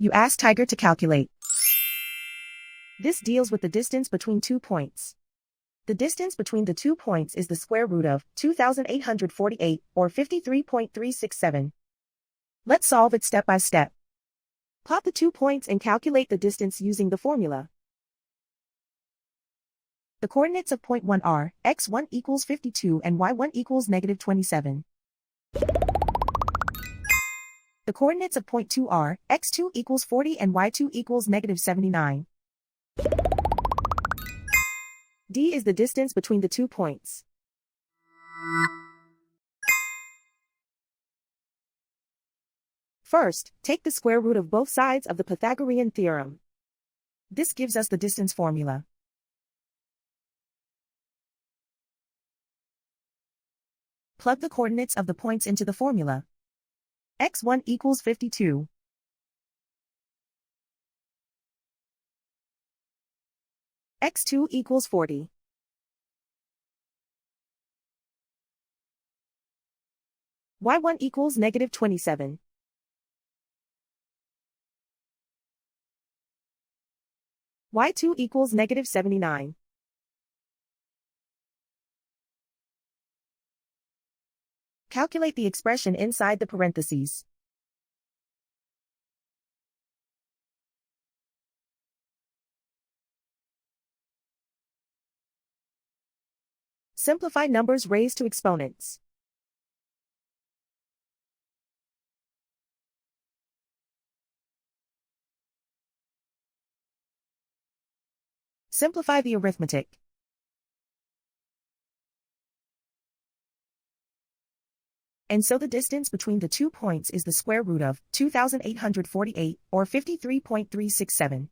You ask Tiger to calculate. This deals with the distance between 2 points. The distance between the 2 points is the square root of 2,848, or 53.367. Let's solve it step by step. Plot the 2 points and calculate the distance using the formula. The coordinates of point 1 are x1 equals 52 and y1 equals negative 27. The coordinates of point 2 are x2 equals 40 and y2 equals negative 79. D is the distance between the 2 points. First, take the square root of both sides of the Pythagorean theorem. This gives us the distance formula. Plug the coordinates of the points into the formula. x1 equals 52. x2 equals 40. y1 equals negative 27. y2 equals negative 79. Calculate the expression inside the parentheses. Simplify numbers raised to exponents. Simplify the arithmetic. And so the distance between the 2 points is the square root of 2,848, or 53.367.